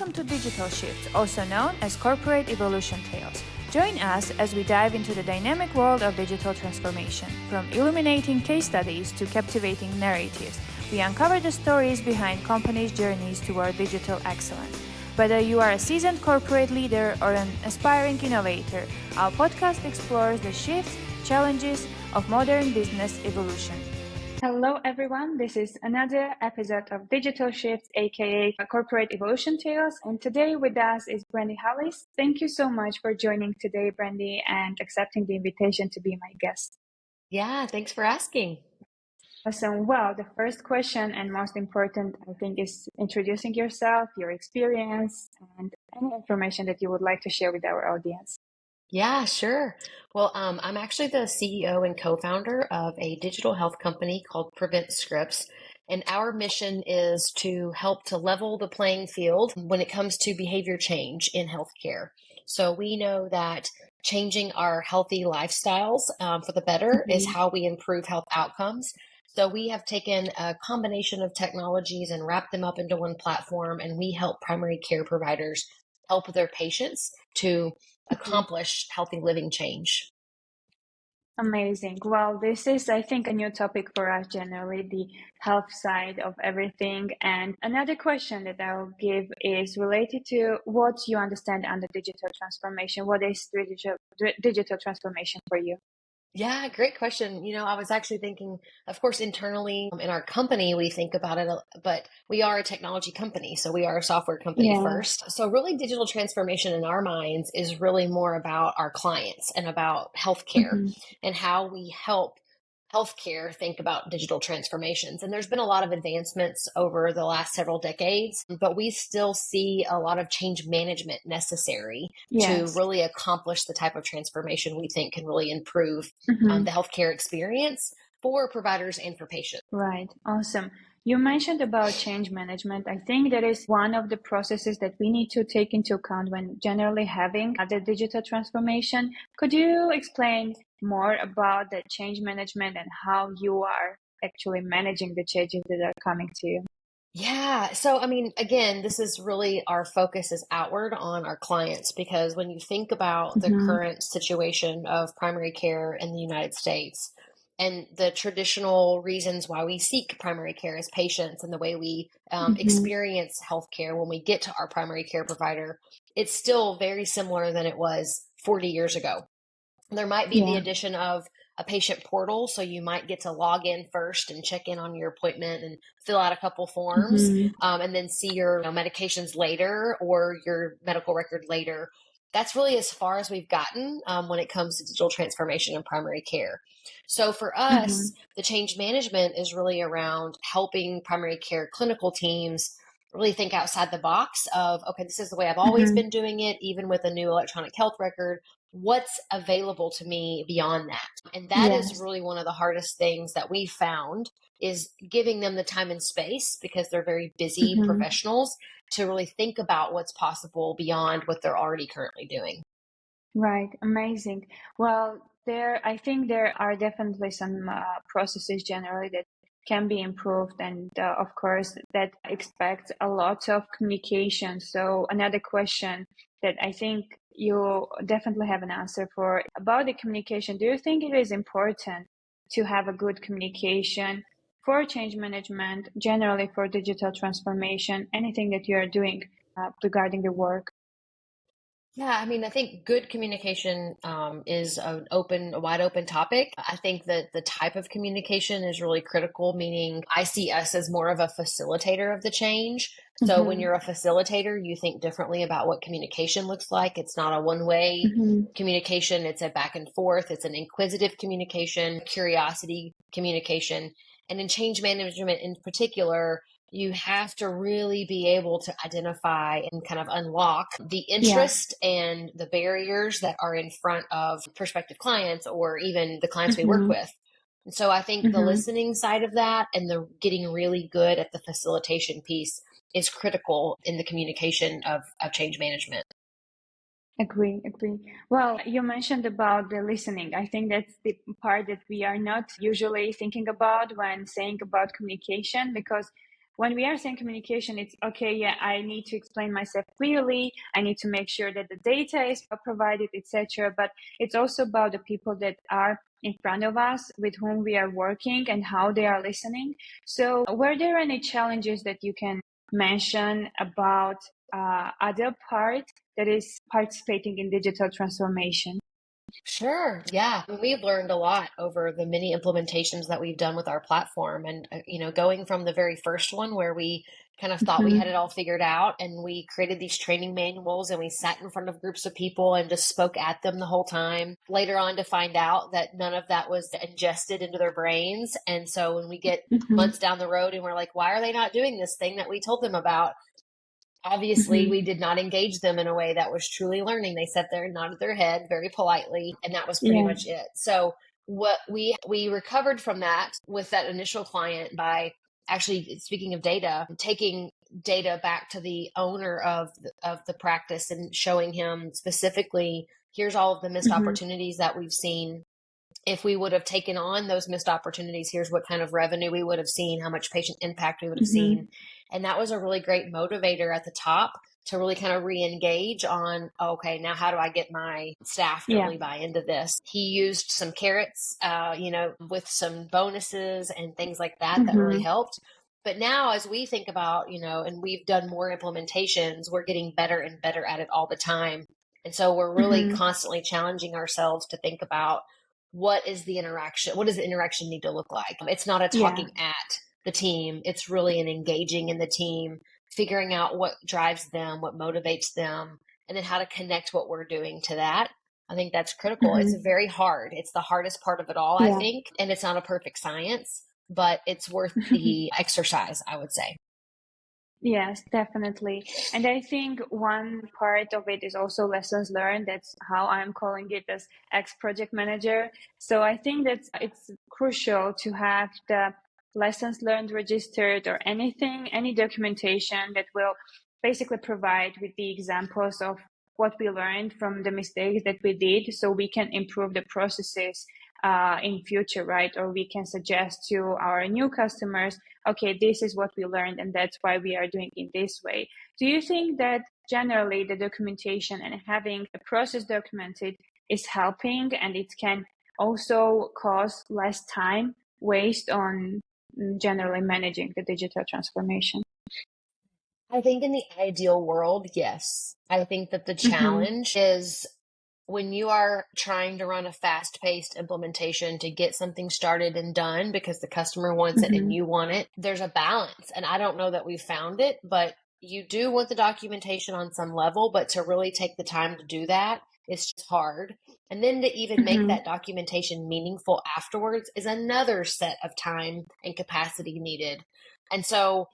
welcome to Digital Shift, also known as Corporate Evolution Tales. Join us as we dive into the dynamic world of digital transformation. From illuminating case studies to captivating narratives, we uncover the stories behind companies' journeys toward digital excellence. Whether you are a seasoned corporate leader or an aspiring innovator, our podcast explores the shifts, challenges of modern business evolution. Hello everyone, this is another episode of Digital Shift, aka Corporate Evolution Tales, and today with us is Brandi Harless. Thank you so much for joining today, Brandi, and accepting the invitation to be my guest. Yeah, thanks for asking. Awesome. Well, the first question and most important, I think, is introducing yourself, your experience, and any information that you would like to share with our audience. Yeah, sure. Well, I'm actually the CEO and co-founder of a digital health company called Prevent Scripts. And our mission is to help to level the playing field when it comes to behavior change in healthcare. So we know that changing our healthy lifestyles for the better is how we improve health outcomes. So we have taken a combination of technologies and wrapped them up into one platform, and we help primary care providers help their patients to accomplish healthy living change. Amazing. Well, this is, I think, a new topic for us generally, the health side of everything. And another question that I'll give is related to what you understand under digital transformation. What is digital transformation for you? Yeah, great question. I was actually thinking, of course, internally in our company, we think about it, but we are a technology company. So we are a software company first. So really digital transformation in our minds is really more about our clients and about healthcare and how we help healthcare think about digital transformations. And there's been a lot of advancements over the last several decades, but we still see a lot of change management necessary to really accomplish the type of transformation we think can really improve the healthcare experience for providers and for patients. Right. Awesome. You mentioned about change management. I think that is one of the processes that we need to take into account when generally having the digital transformation. Could you explain more about the change management and how you are actually managing the changes that are coming to you? Yeah. So, again, this is really our focus is outward on our clients, because when you think about the current situation of primary care in the United States and the traditional reasons why we seek primary care as patients and the way we experience healthcare when we get to our primary care provider, it's still very similar than it was 40 years ago. There might be the addition of a patient portal. So you might get to log in first and check in on your appointment and fill out a couple forms and then see your medications later or your medical record later. That's really as far as we've gotten when it comes to digital transformation in primary care. So for us, the change management is really around helping primary care clinical teams really think outside the box of, okay, this is the way I've always been doing it, even with a new electronic health record. What's available to me beyond that? And that is really one of the hardest things that we found is giving them the time and space, because they're very busy professionals, to really think about what's possible beyond what they're already currently doing. Right. Amazing. Well, I think there are definitely some processes generally that can be improved, and of course that expects a lot of communication. So another question that I think you definitely have an answer for about the communication. Do you think it is important to have a good communication for change management, generally for digital transformation, anything that you are doing regarding the work? Yeah, I think good communication is a wide open topic. I think that the type of communication is really critical, meaning I see us as more of a facilitator of the change. So when you're a facilitator, you think differently about what communication looks like. It's not a one-way communication. It's a back and forth. It's an inquisitive communication, curiosity communication. And in change management in particular, you have to really be able to identify and kind of unlock the interest and the barriers that are in front of prospective clients or even the clients we work with. And so I think the listening side of that and the getting really good at the facilitation piece is critical in the communication of change management. Agree. Well, you mentioned about the listening. I think that's the part that we are not usually thinking about when saying about communication, because when we are saying communication, it's okay, yeah, I need to explain myself clearly. I need to make sure that the data is provided, etc. But it's also about the people that are in front of us with whom we are working and how they are listening. So were there any challenges that you can mention about other part that is participating in digital transformation? Sure. Yeah. We've learned a lot over the many implementations that we've done with our platform. And, going from the very first one where we kind of thought we had it all figured out and we created these training manuals and we sat in front of groups of people and just spoke at them the whole time. Later on to find out that none of that was ingested into their brains. And so when we get months down the road and we're like, why are they not doing this thing that we told them about? Obviously, we did not engage them in a way that was truly learning. They sat there and nodded their head very politely, and that was pretty much it. So what we recovered from that with that initial client by actually, speaking of data, taking data back to the owner of the practice and showing him specifically, here's all of the missed opportunities that we've seen. If we would have taken on those missed opportunities, here's what kind of revenue we would have seen, how much patient impact we would have seen. And that was a really great motivator at the top to really kind of re-engage on, okay, now how do I get my staff to really buy into this? He used some carrots, with some bonuses and things like that that really helped. But now as we think about, and we've done more implementations, we're getting better and better at it all the time. And so we're really constantly challenging ourselves to think about, what is the interaction? What does the interaction need to look like? It's not a talking at the team. It's really an engaging in the team, figuring out what drives them, what motivates them, and then how to connect what we're doing to that. I think that's critical. It's very hard. It's the hardest part of it all, I think. And it's not a perfect science, but it's worth the exercise, I would say. Yes, definitely. And I think one part of it is also lessons learned. That's how I'm calling it as ex-project manager. So I think that it's crucial to have the lessons learned registered or anything, any documentation that will basically provide with the examples of what we learned from the mistakes that we did so we can improve the processes in future, right? Or we can suggest to our new customers, okay, this is what we learned and that's why we are doing it this way. Do you think that generally the documentation and having the process documented is helping, and it can also cause less time waste on generally managing the digital transformation? I think in the ideal world, yes. I think that the challenge is when you are trying to run a fast-paced implementation to get something started and done because the customer wants it and you want it, there's a balance. And I don't know that we've found it, but you do want the documentation on some level, but to really take the time to do that, it's just hard. And then to even make that documentation meaningful afterwards is another set of time and capacity needed. And so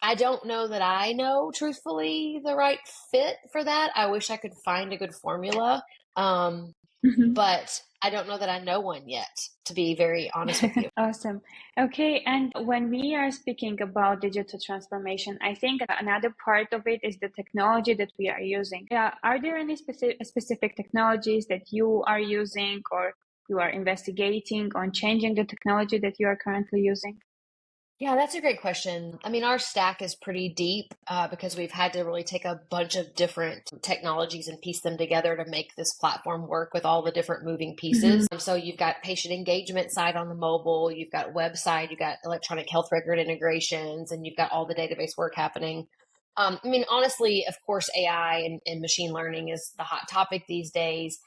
I don't know that I know, truthfully, the right fit for that. I wish I could find a good formula, but I don't know that I know one yet, to be very honest with you. Awesome. Okay. And when we are speaking about digital transformation, I think another part of it is the technology that we are using. Are there any specific technologies that you are using or you are investigating on changing the technology that you are currently using? Yeah, that's a great question. I mean, our stack is pretty deep because we've had to really take a bunch of different technologies and piece them together to make this platform work with all the different moving pieces. So you've got patient engagement side on the mobile, you've got website, you've got electronic health record integrations, and you've got all the database work happening. I mean, honestly, of course, AI and machine learning is the hot topic these days.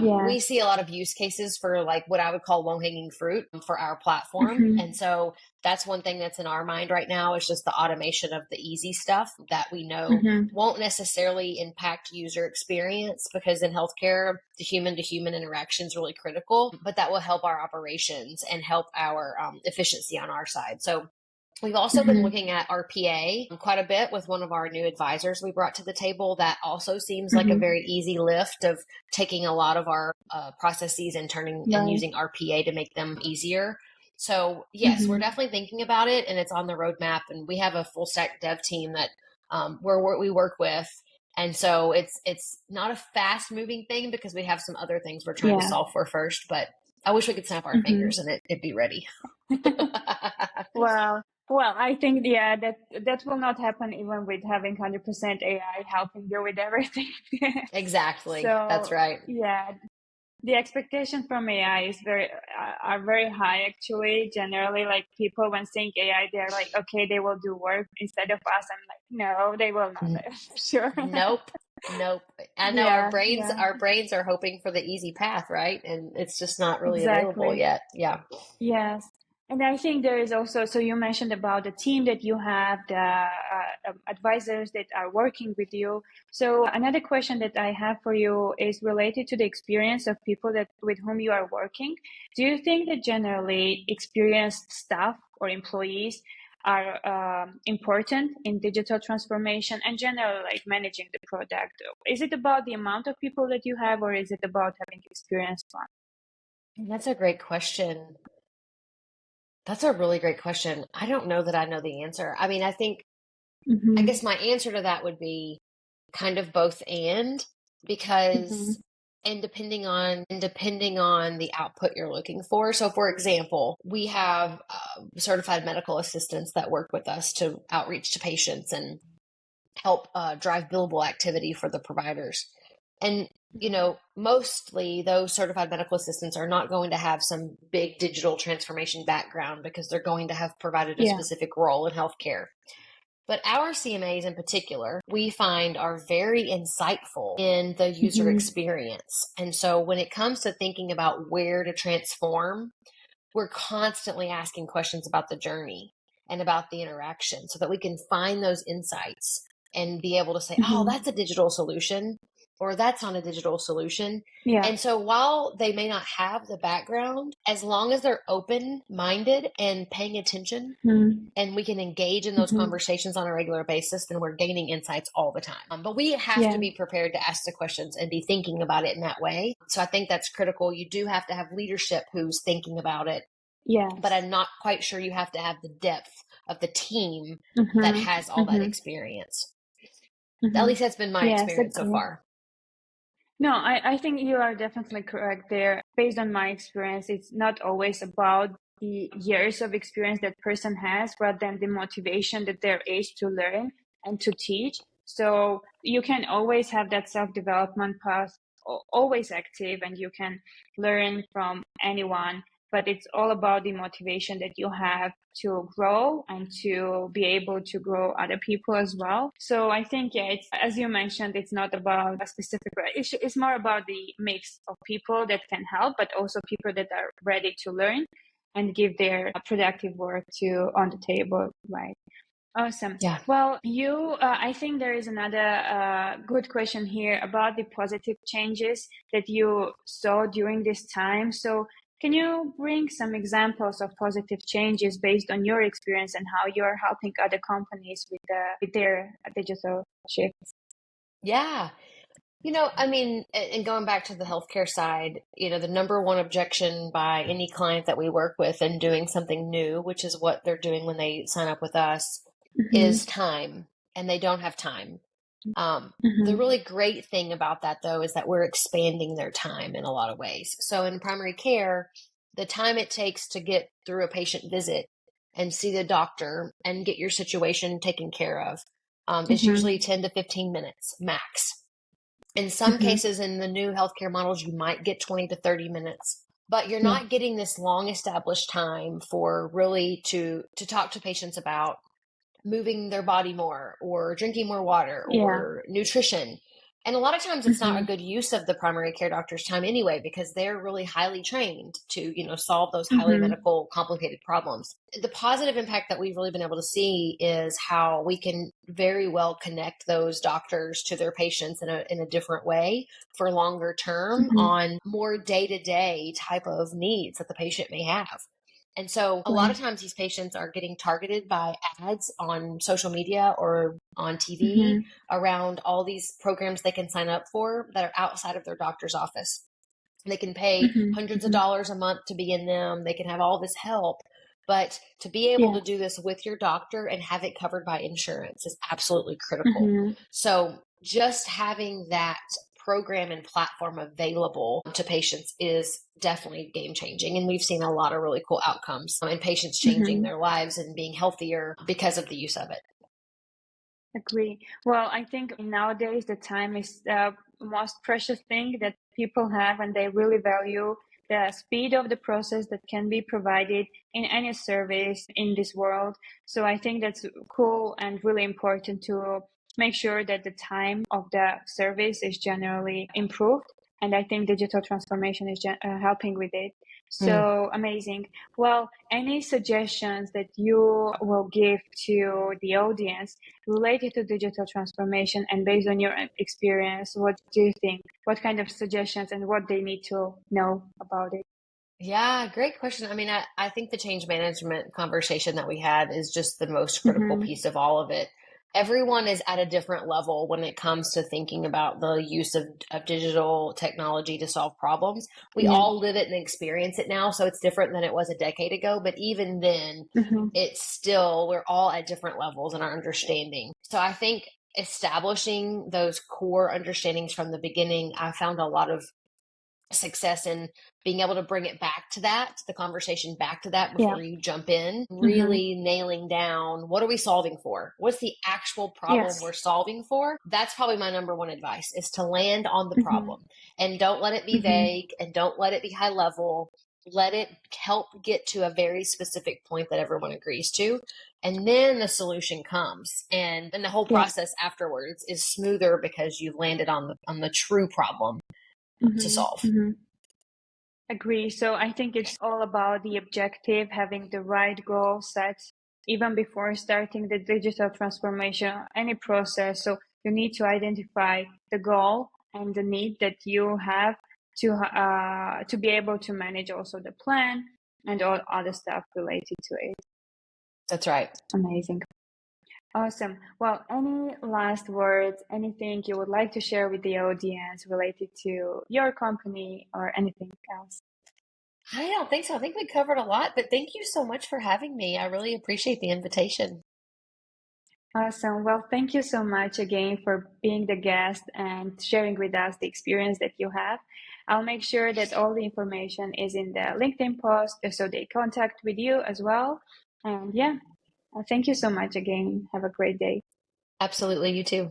We see a lot of use cases for like what I would call low-hanging fruit for our platform. And so that's one thing that's in our mind right now is just the automation of the easy stuff that we know won't necessarily impact user experience, because in healthcare, the human to human interaction is really critical, but that will help our operations and help our efficiency on our side. So we've also been looking at RPA quite a bit with one of our new advisors we brought to the table. That also seems like a very easy lift of taking a lot of our processes and turning and using RPA to make them easier. So yes, we're definitely thinking about it, and it's on the roadmap. And we have a full stack dev team that we work with. And so it's not a fast moving thing because we have some other things we're trying to solve for first, but I wish we could snap our fingers and it'd be ready. Well, Well, I think, yeah, that will not happen even with having 100% AI helping you with everything. Exactly. That's So, right. yeah, the expectation from AI is are very high actually. Generally, like people when saying AI, they're like, okay, they will do work instead of us. I'm like, no, they will not. N- Sure. Nope. Nope. I know Yeah, yeah, our brains are hoping for the easy path, right? And it's just not really available exactly. yet. Yeah. Yes. And I think there is also, so you mentioned about the team that you have, the advisors that are working with you. So another question that I have for you is related to the experience of people that with whom you are working. Do you think that generally experienced staff or employees are important in digital transformation and generally like managing the product? Is it about the amount of people that you have, or is it about having experienced one? That's a great question. That's a really great question. I don't know that I know the answer. I mean, I Mm-hmm. guess my answer to that would be kind of both and, Mm-hmm. because and depending on the output you're looking for. So for example, we have certified medical assistants that work with us to outreach to patients and help drive billable activity for the providers. And, mostly those certified medical assistants are not going to have some big digital transformation background because they're going to have provided a Yeah. specific role in healthcare. But our CMAs in particular, we find are very insightful in the user Mm-hmm. experience. And so when it comes to thinking about where to transform, we're constantly asking questions about the journey and about the interaction so that we can find those insights and be able to say, oh, Mm-hmm. that's a digital solution or that's not a digital solution. Yeah. And so while they may not have the background, as long as they're open minded and paying attention, Mm-hmm. and we can engage in those Mm-hmm. conversations on a regular basis, then we're gaining insights all the time. But we have to Yeah. be prepared to ask the questions and be thinking about it in that way. So I think that's critical. You do have to have leadership who's thinking about it, but Yes. I'm not quite sure you have to have the depth of the team that Mm-hmm. has all that Mm-hmm. experience. At Mm-hmm. least that's been my Yes, experience so agree. far. No, I think you are definitely correct there. Based on my experience, it's not always about the years of experience that person has, rather than the motivation that there is to learn and to teach. So you can always have that self-development path always active, and you can learn from anyone, but it's all about the motivation that you have to grow and to be able to grow other people as well. So I think, yeah, it's, as you mentioned, it's not about a specific, it's more about the mix of people that can help, but also people that are ready to learn and give their productive work to on the table, right? Awesome. Yeah. Well, I think there is another good question here about the positive changes that you saw during this time. So, can you bring some examples of positive changes based on your experience and how you're helping other companies with their digital shift? Yeah. I mean, and going back to the healthcare side, the number one objection by any client that we work with and doing something new, which is what they're doing when they sign up with us, is Mm-hmm. time, and they don't have time. The Mm-hmm. really great thing about that, though, is that we're expanding their time in a lot of ways. So in primary care, the time it takes to get through a patient visit and see the doctor and get your situation taken care of is usually Mm-hmm. 10 to 15 minutes max. In some Mm-hmm. cases, in the new healthcare models, you might get 20 to 30 minutes, but you're Yeah. not getting this long established time for really to talk to patients about moving their body more or drinking more water Yeah. or nutrition. And a lot of times it's not a Mm-hmm. good use of the primary care doctor's time anyway, because they're really highly trained to, solve those highly Mm-hmm. medical complicated problems. The positive impact that we've really been able to see is how we can very well connect those doctors to their patients in a different way for longer term Mm-hmm. on more day-to-day type of needs that the patient may have. And so a lot Right. of times these patients are getting targeted by ads on social media or on TV Mm-hmm. around all these programs they can sign up for that are outside of their doctor's office. They can pay hundreds of Mm-hmm. dollars a month to be in them. They can have all this help. But to be able Yeah. to do this with your doctor and have it covered by insurance is absolutely critical. Mm-hmm. So just having that program and platform available to patients is definitely game changing. And we've seen a lot of really cool outcomes and patients changing their lives and being healthier because of the use of it. Agree. Well, I think nowadays the time is the most precious thing that people have, and they really value the speed of the process that can be provided in any service in this world. So I think that's cool and really important to make sure that the time of the service is generally improved. And I think digital transformation is helping with it. So amazing. Well, any suggestions that you will give to the audience related to digital transformation, and based on your experience, what do you think? What kind of suggestions and what they need to know about it? Yeah, great question. I mean, I think the change management conversation that we had is just the most critical piece of all of it. Everyone is at a different level when it comes to thinking about the use of digital technology to solve problems. We all live it and experience it now, so it's different than it was a decade ago. But even then, it's still, we're all at different levels in our understanding. So I think establishing those core understandings from the beginning, I found a lot of success in being able to bring it back to that, the conversation back to that before you jump in, really nailing down what are we solving for? What's the actual problem we're solving for? That's probably my number one advice, is to land on the problem and don't let it be vague and don't let it be high level. Let it help get to a very specific point that everyone agrees to. And then the solution comes, and the whole process afterwards is smoother because you've landed on the true problem to solve. Agree. So I think it's all about the objective, having the right goal set even before starting the digital transformation, any process. So you need to identify the goal and the need that you have to be able to manage also the plan and all other stuff related to it. That's right. Amazing. Awesome. Well, any last words, anything you would like to share with the audience related to your company or anything else? I don't think so. I think we covered a lot, but thank you so much for having me. I really appreciate the invitation. Awesome. Well, thank you so much again for being the guest and sharing with us the experience that you have. I'll make sure that all the information is in the LinkedIn post so they contact with you as well. And yeah, thank you so much again. Have a great day. Absolutely. You too.